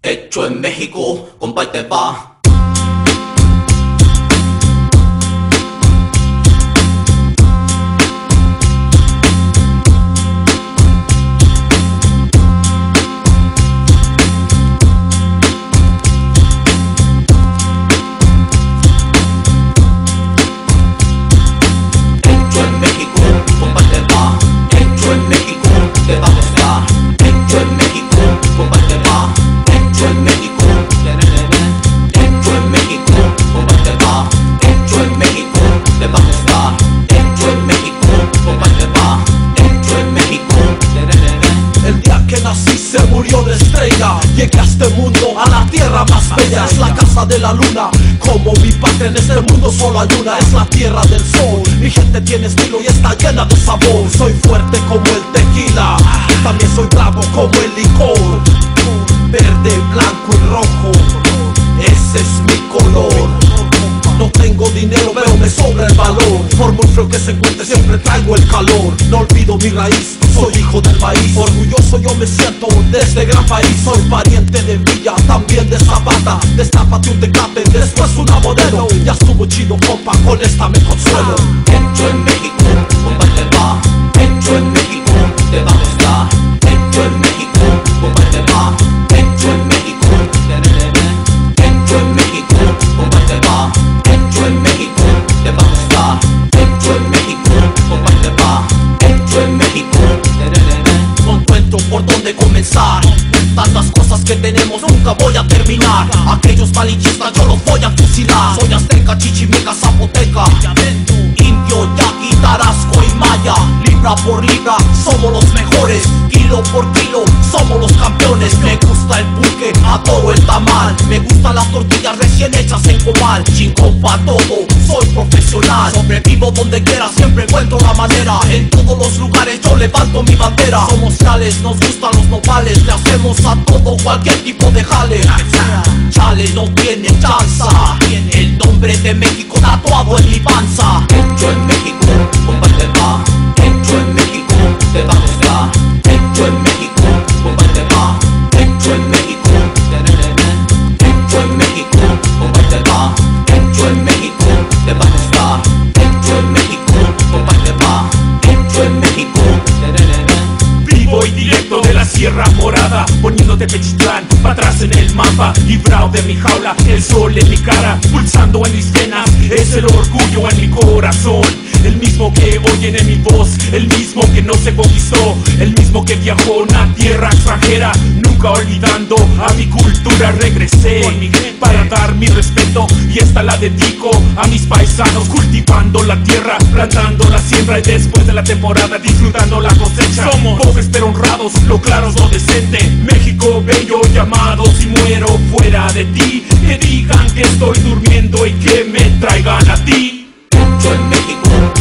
Hecho en México, compa, y te va. Hecho en México, compa, y te va. Hecho en México, te va a gustar. Hecho en México, compa, y te va. Hecho en México, hecho en México, compa, y te va. Hecho en México, te va a gustar. Hecho en México, compa, y te va. Hecho en México. El día que nací se murió de estrella. Llegué a este mundo, a la tierra más bella. Es la casa de la luna, como mi patria en este mundo solo hay una. Es la tierra del sol, mi gente tiene estilo y está llena de sabor. Soy fuerte como el tequila, también soy bravo como el licor. Verde, blanco y rojo, ese es mi color. No tengo dinero pero me sobra el valor. Por muy frío que se encuentre siempre traigo el calor. No olvido mi raíz, soy hijo del país. Orgulloso yo me siento de este gran país. Soy pariente de Villa, también de Zapata. Destápate un Tecate, después una Modelo. Ya estuvo chido compa, con esta me consuelo. Hecho en México, compa, y te va. Hecho en México, te va a gustar. Hecho en México, compa, y te va. Hecho en México, hecho en México, compa, y te va. Hecho en México, te va a gustar. Hecho en México, compa, y te va. Hecho en México. No encuentro por dónde comenzar. Tantas cosas que tenemos, nunca voy a terminar. Aquellos malinchistas yo los voy a fusilar. Soy azteca, chichimeca, zapoteca, indio, yaqui, tarasco y maya. Libra por libra, somos los mejores. Kilo por kilo, somos los campeones. Me gusta el pulque, adoro el tamal. Me gustan las tortillas recién hechas en comal. Chingón pa' todo, soy profesional. Sobrevivo donde quiera, siempre encuentro la manera. En todos los lugares yo levanto mi bandera. Somos reales, nos gustan los nopales. Le hacemos a todo, cualquier tipo de jale. Chale, no tiene chanza. El nombre de México tatuado en mi panza. Hecho en México, compa, y te va. Hecho en México, te va a gustar. Hecho en México, compa, y te va. Hecho en México, hecho en México, compa, y te va. Hecho en México, te va a gustar. Hecho en México, compa, y te va. Hecho en México. Vivo y directo de la Sierra Morada, poniéndote Pechitlán para atrás en el mapa. Librado de mi jaula, el sol en mi cara, pulsando en mis venas, es el orgullo en mi corazón. El mismo que oyen en mi voz, el mismo que no se conquistó, el mismo que viajó a una tierra extranjera. Nunca olvidando a mi cultura regresé para dar mi respeto, y esta la dedico a mis paisanos. Cultivando la tierra, plantando la siembra, y después de la temporada disfrutando la cosecha. Somos pobres pero honrados, lo claro es lo decente. México bello llamado, si muero fuera de ti, que digan que estoy durmiendo y que me traigan a ti. Hecho en México.